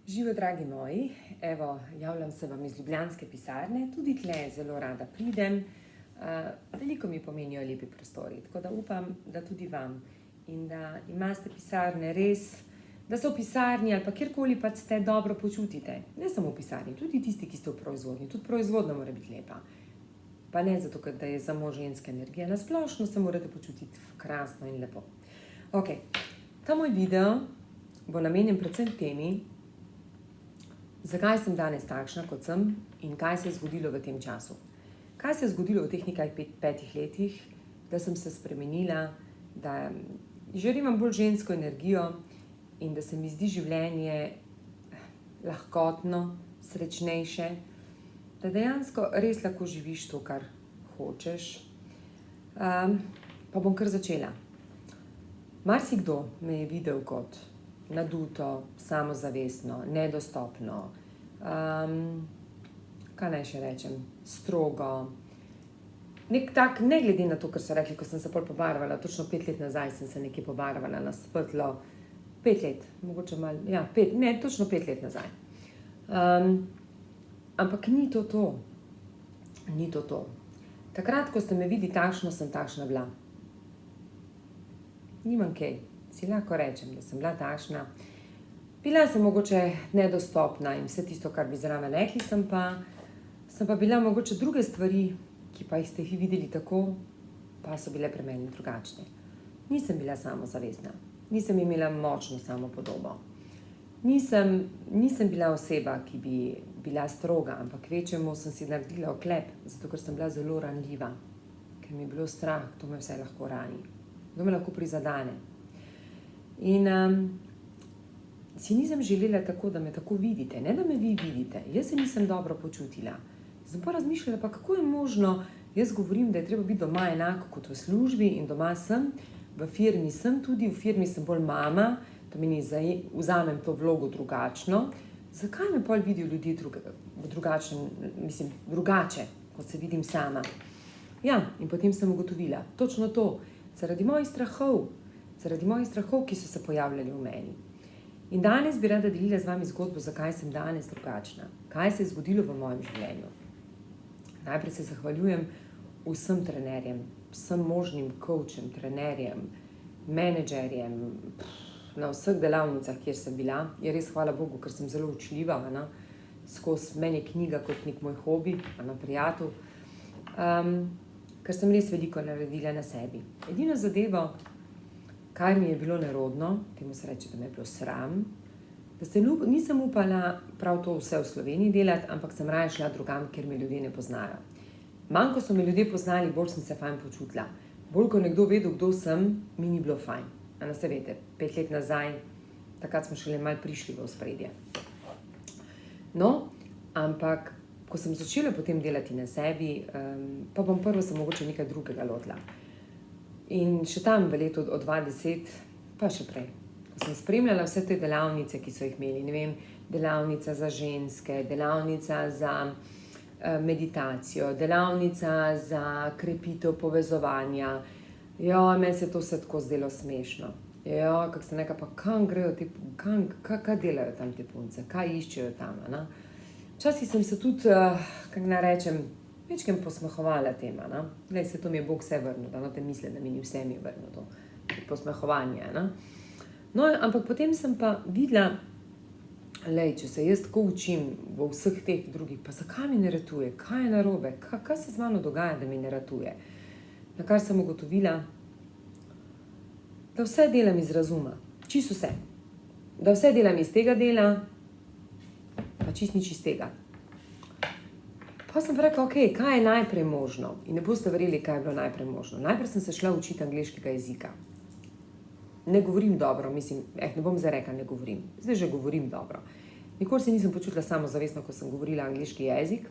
Živijo, dragi moji, evo, javljam se vam iz ljubljanske pisarne, tudi tle zelo rada pridem. Veliko mi pomenijo lepi prostori, tako da upam, da tudi vam in da imate pisarne res, da so v pisarni ali pa kjerkoli pa ste dobro počutite. Ne samo v pisarni, tudi tisti, ki ste v proizvodnji, tudi proizvodnja mora biti lepa. Pa ne zato, ker da je samo ženska energija, na splošno se morate počutiti krasno in lepo. Ok, ta moj video bo namenjen predvsem temi, zakaj sem danes takšna, kot sem in kaj se je zgodilo v tem času. Kaj se je zgodilo v teh nekaj petih letih, da sem se spremenila, da želim bolj žensko energijo in da se mi zdi življenje lahkotno, srečnejše, da dejansko res lahko živiš to, kar hočeš. Pa bom kar začela. Marsikdo me je videl kot naduto, samozavestno, nedostopno, kaj naj še rečem, strogo. Nek tak, ne glede na to, kar so rekli, ko sem se pol pobarvala, točno 5 let nazaj sem se nekje pobarvala na svetlo, 5 let, mogoče malo, ja, točno 5 let nazaj. Ampak ni to to. Ni to to. Takrat, ko ste me videli takšno, sem takšna bila. Nimam kaj. Si lahko rečem, da sem bila takšna. Bila sem mogoče nedostopna in vse tisto, kar bi zraven rekli, sem pa bila mogoče druge stvari, ki pa jih ste jih videli tako, pa so bile pri meni drugačne. Nisem bila samozavestna, nisem imela močno samopodobo. Nisem bila oseba, ki bi bila stroga, ampak kvečjemu sem si naredila oklep, zato ker sem bila zelo ranljiva, ker mi je bilo strah, to me vse lahko rani, to me lahko prizadene. In si nisem želela tako, da me tako vidite, ne da me vi vidite. Jaz se nisem dobro počutila. Sem pa razmišljala, pa kako je možno, jaz govorim, da je treba biti doma enako kot v službi in doma sem, v firmi sem tudi, v firmi sem bolj mama, to meni vzamem to vlogo drugačno. Zakaj me pol vidijo ljudje drugače, kot se vidim sama? Ja, in potem sem ugotovila, točno to, zaradi mojih strahov, ki so se pojavljali v meni. In danes bi rada delila z vami zgodbo, zakaj sem danes drugačna, kaj se je zgodilo v mojem življenju. Najprej se zahvaljujem vsem trenerjem, vsem možnim coachem, trenerjem, menedžerjem, na vseh delavnicah, kjer sem bila. Je res hvala Bogu, ker sem zelo učljiva, skozi meni je knjiga kot nek moj hobi, prijatelj, ker sem res veliko naredila na sebi. Edino zadevo, kaj mi je bilo nerodno, temu se reče, da me je bilo sram, da nisem upala prav to vse v Sloveniji delati, ampak sem raje šla drugam, kjer me ljudje ne poznajo. Manj, ko so me ljudje poznali, bolj sem se fajn počutila. Bolj, ko nekdo vedel, kdo sem, mi ni bilo fajn. Se veste, 5 let nazaj, takrat smo šele malo prišli v ospredje. No, ampak, ko sem začela potem delati na sebi, pa bom prvo se mogoče nekaj drugega lotila. In še tam v letu od 2010, pa še prej, ko sem spremljala vse te delavnice, ki so jih imeli, ne vem, delavnica za ženske, delavnica za meditacijo, delavnica za krepitev povezovanja. Meni se to vse tako zdelo smešno. Kako se nekaj, pa kam grejo kaj delajo tam te punce, kaj iščejo tam, Včasih sem se tudi, kako naj rečem, večkrat posmehovala tema, Glej, se to mi je Bog vse vrnil, da te misle, da mi ni vse mi je vrnil to posmehovanje, No, ampak potem sem pa videla, lej, če se jaz tako učim v vseh teh drugih, pa zakaj mi ne ratuje, kaj je narobe, kaj se z mano dogaja, da mi ne ratuje. Na kar sem ugotovila, da vse delam iz razuma, čisto vse. Da vse delam iz tega dela, pa čisto nič iz tega. Pa sem pa rekla, ok, kaj je najprej možno? In ne boste verjeli, kaj je bilo najprej možno. Najprej sem se šla učiti angleškega jezika. Ne govorim dobro, ne bom zdaj rekla, ne govorim. Zdaj že govorim dobro. Nikoli se nisem počutila samozavestno, ko sem govorila angleški jezik.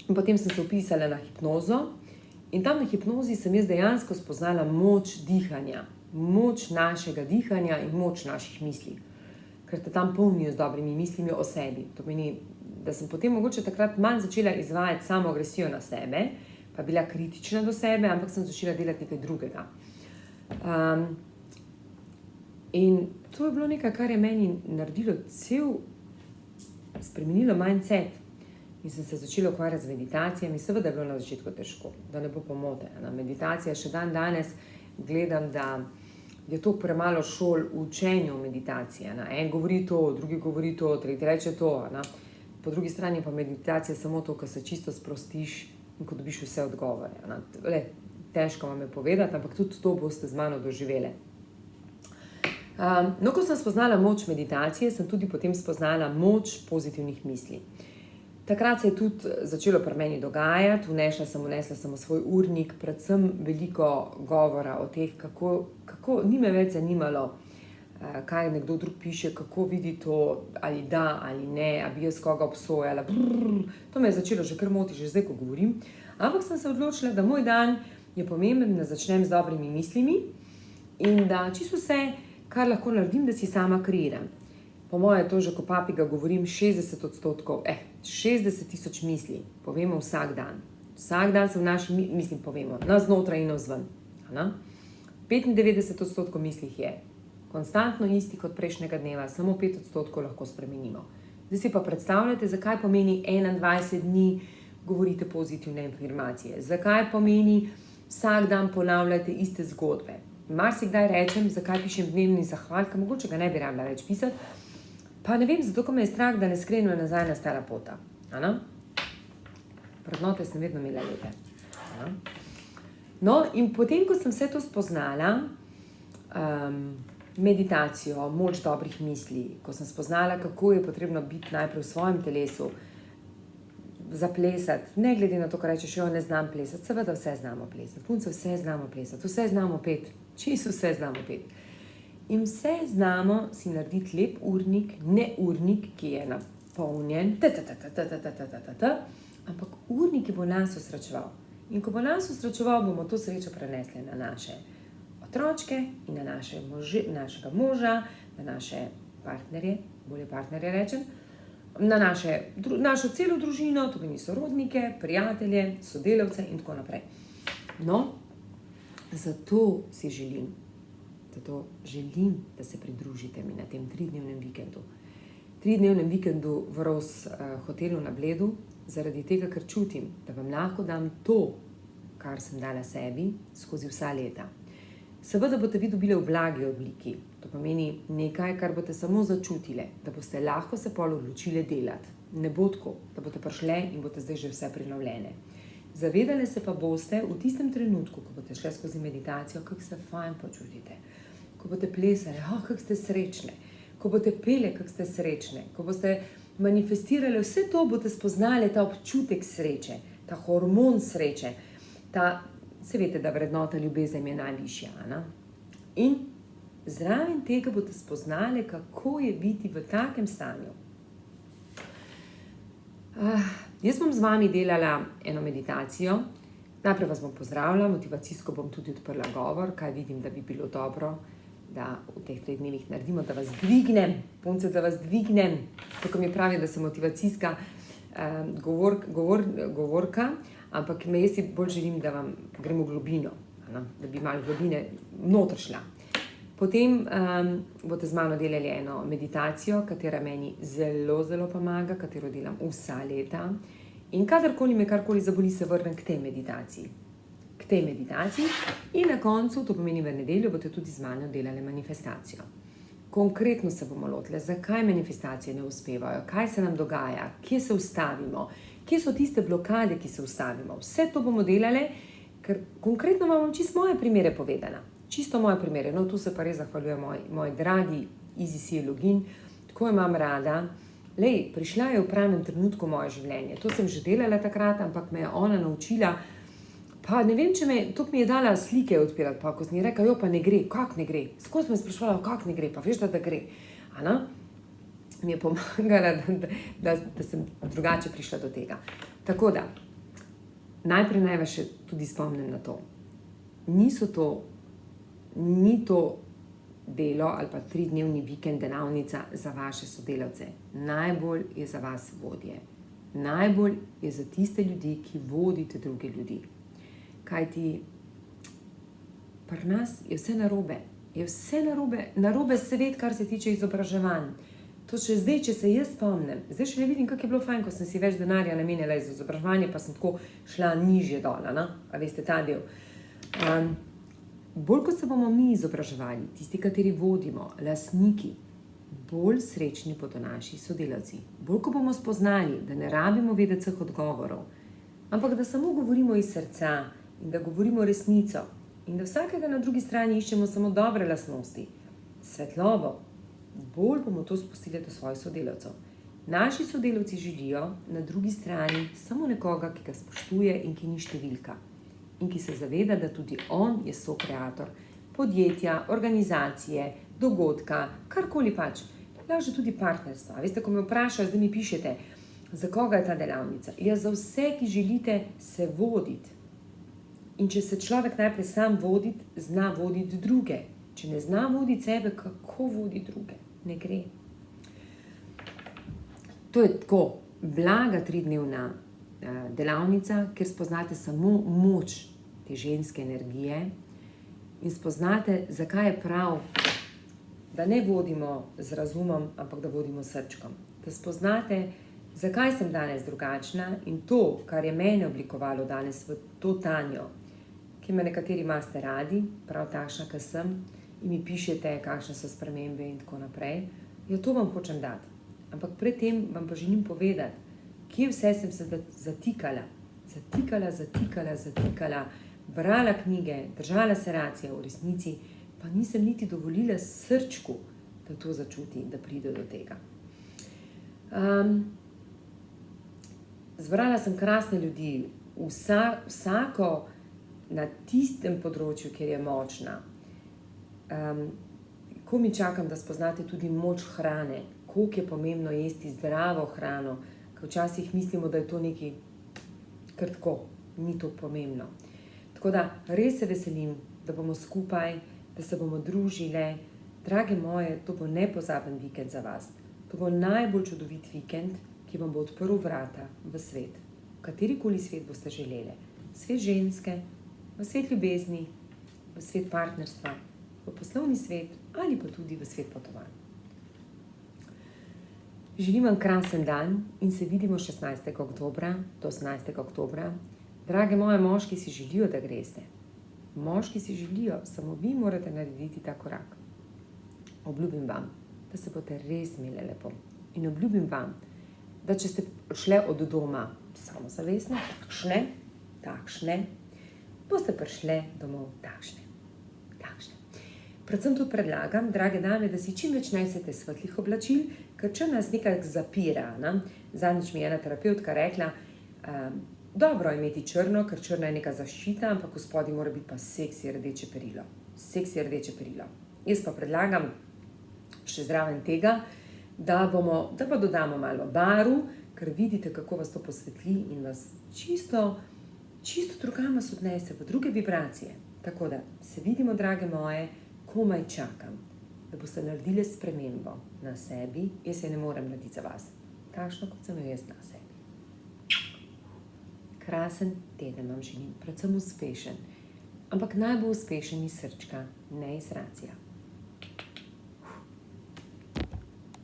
Potem sem se vpisala na hipnozo in tam na hipnozi sem jaz dejansko spoznala moč dihanja. Moč našega dihanja in moč naših misli. Ker te tam polnijo z dobrimi mislimi o sebi. To meni, da sem potem mogoče takrat manj začela izvajati samo agresijo na sebe, pa bila kritična do sebe, ampak sem začela delati nekaj drugega. In to je bilo nekaj, kar je meni naredilo spremenilo mindset. In sem se začela ukvarjati z meditacijami. Seveda je bilo na začetku težko, da ne bo pomote. Meditacija še dan danes gledam, da je to premalo šol v učenju meditacije. En govori to, drugi govori to, tretji reče to. Po drugi strani pa meditacija samo to, ko se čisto sprostiš in ko dobiš vse odgovore. Težko vam je povedati, ampak tudi to boste z mano doživeli. Ko sem spoznala moč meditacije, sem tudi potem spoznala moč pozitivnih misli. Takrat se je tudi začelo pri meni dogajati, vnesla sem v svoj urnik, predvsem veliko govora o teh, kako ni me več zanimalo, kaj nekdo drug piše, kako vidi to, ali da, ali ne, ali bi jaz koga obsojala. To me je začelo že kar motiti, že zdaj, ko govorim. Ampak sem se odločila, da moj dan je pomemben, da začnem z dobrimi mislimi in da čisto vse, kar lahko naredim, da si sama kreiram. Po moje to že, ko papiga govorim, 60%, 60,000 misli povemo vsak dan. Vsak dan se v naši misli povemo, navznotraj in navzven. 95% mislih je konstantno isti kot prejšnjega dneva, samo 5% lahko spremenimo. Zdaj si pa predstavljate, zakaj pomeni 21 dni govorite pozitivne afirmacije. Zakaj pomeni vsak dan ponavljate iste zgodbe. Marsikdaj rečem, zakaj pišem dnevni zahvalka, mogoče ga ne bi rabila več pisati. Pa ne vem, zato ko me je strah, da ne skrenem nazaj na stara pota. Vrednote sem vedno imela lepe. In potem, ko sem vse to spoznala, meditacijo, moč dobrih misli, ko sem spoznala, kako je potrebno biti najprej v svojem telesu, zaplesati, ne glede na to, kar rečeš, ne znam plesati, seveda vse znamo plesati, punce vse znamo plesati, vse znamo peti, čisto vse znamo peti. In vse znamo si narediti lep urnik, ne urnik, ki je napolnjen, ampak urnik, ki bo nas osrečeval. In ko bo nas osrečeval, bomo to srečo prenesli na naše otročke in na našega moža, na naše partnerje, bolje partnerje rečem, na našo celo družino, to pomeni sorodnike, prijatelje, sodelavce in tako naprej. Zato želim, da se pridružite mi na tem 3-dnevnem vikendu. 3-dnevnem vikendu v Rose hotelu na Bledu, zaradi tega, ker čutim, da vam lahko dam to, kar sem dala sebi skozi vsa leta. Seveda boste vi dobili v blagi obliki, to pomeni nekaj, kar boste samo začutile, da boste lahko se pol odločile delati. Ne bo tako, da boste prišle in boste zdaj že vse prinovljene. Zavedale se pa boste v tistem trenutku, ko boste šle skozi meditacijo, kako se fajn počutite. Ko boste plesali, kako ste srečne. Ko boste pele, kako ste srečne. Ko boste manifestirali vse to, boste spoznali ta občutek sreče, ta hormon sreče, se veste, da vrednota ljubezen je najvišja. In zraven tega boste spoznali, kako je biti v takem stanju. Jaz bom z vami delala eno meditacijo. Najprej vas bom pozdravila, motivacijsko bom tudi odprla govor, kaj vidim, da bi bilo dobro, da v teh 3 dnevih naredimo, da vas dvignem, punce, da vas dvignem. Tako mi pravi, da sem motivacijska govorka, ampak jaz si bolj želim, da vam gremo v globino, da bi malo globine noter šla. Potem boste z mano delali eno meditacijo, katera meni zelo, zelo pomaga, katero delam vsa leta. In kadarkoli me karkoli zaboli, se vrnem k tej meditaciji. In na koncu, to pomeni v nedeljo, boste tudi z mano delali manifestacijo. Konkretno se bomo lotile, zakaj manifestacije ne uspevajo, kaj se nam dogaja, kje se ustavimo, kje so tiste blokade, ki se ustavimo. Vse to bomo delali, ker konkretno vam bom čisto moje primere povedala. Čisto moje primere. Tu se pa res zahvaljujem moj dragi EasySea login, tako imam rada. Prišla je v pravem trenutku moje življenje. To sem že delala takrat, ampak me je ona naučila. Pa ne vem, to mi je dala slike odpirati, pa ko sem ji rekla, pa ne gre, kak ne gre. Skozi me sprašvala, kak ne gre, pa veš, da gre. Mi je pomagala, da sem drugače prišla do tega. Tako da, najprej naj vas še tudi spomnim na to. Ni to delo ali pa 3-dnevni vikend delavnica za vaše sodelavce. Najbolj je za vas vodje. Najbolj je za tiste ljudi, ki vodite druge ljudi. Kajti pri nas je vse narobe. je vse narobe svet, kar se tiče izobraževanj. To še zdaj, če se jaz spomnim, zdaj še ne vidim, kako je bilo fajn, ko sem si več denarja namenila za izobraževanje, pa sem tako šla nižje dol, a veste ta del. Bolj, ko se bomo mi izobraževali, tisti, kateri vodimo, lastniki, bolj srečni bodo naši sodelavci. Bolj, ko bomo spoznali, da ne rabimo vedeti vseh odgovorov, ampak da samo govorimo iz srca in da govorimo resnico in da vsakega na drugi strani iščemo samo dobre lastnosti, svetlobo, bolj bomo to spustili do svojih sodelavcev. Naši sodelavci želijo na drugi strani samo nekoga, ki ga spoštuje in ki ni številka. In ki se zaveda, da tudi on je sokreator podjetja, organizacije, dogodka, karkoli pač. Lahko tudi partnerstva. Veste, ko me vprašajo, zdaj mi pišete, za koga je ta delavnica? Ja, za vse, ki želite se voditi. In če se človek najprej sam voditi, zna voditi druge. Če ne zna voditi sebe, kako vodi druge? Ne gre. To je tako blaga 3-dnevna delavnica, kjer spoznate samo moč te ženske energije in spoznate, zakaj je prav, da ne vodimo z razumom, ampak da vodimo s srčkom. Da spoznate, zakaj sem danes drugačna in to, kar je mene oblikovalo danes v to Tanjo, ki me nekateri imate radi, prav takšna, kot sem, in mi pišete, kakšne so spremembe in tako naprej, ja, to vam hočem dati. Ampak predtem vam pa želim povedati, kje vse sem se zatikala, brala knjige, držala seracije v resnici, pa nisem niti dovolila srčku, da to začuti, da pride do tega. Zbrala sem krasne ljudi, vsako na tistem področju, kjer je močna. Ko mi čakam, da spoznate tudi moč hrane, koliko je pomembno jesti zdravo hrano, ker včasih mislimo, da je to nekaj kar tako, ni to pomembno. Tako da res se veselim, da bomo skupaj, da se bomo družile. Drage moje, to bo nepozaben vikend za vas. To bo najbolj čudovit vikend, ki vam bo odprl vrata v svet. Katerikoli svet boste želeli. Svet ženske, v svet ljubezni, v svet partnerstva, v poslovni svet ali pa tudi v svet potovanj. Želim vam krasen dan in se vidimo 16. oktobra do 18. oktobra. Drage moje, moški si želijo, da greste. Moški si želijo, samo vi morate narediti ta korak. Obljubim vam, da se boste res imeli lepo. In obljubim vam, da če ste šle od doma samozavestno, takšne, boste prišle domov takšne. Predvsem tudi predlagam, drage dame, da si čim več nosite svetlih oblačil, ker če nas nekaj zapira. Zadnjič mi je ena terapevtka rekla, dobro je imeti črno, ker črna je neka zaščita, ampak v spodnji mora biti pa seksi rdeče perilo. Jaz pa predlagam še zraven tega, da pa dodamo malo barv, ker vidite, kako vas to posvetli in vas čisto drugam vas odnese v druge vibracije. Tako da se vidimo, drage moje, komaj čakam, da boste naredili spremembo na sebi, jaz se ne morem narediti za vas, takšno, kot sem jo jaz na sebi. Krasen teden vam želim, predvsem uspešen, ampak najbolj uspešen iz srčka, ne iz racija.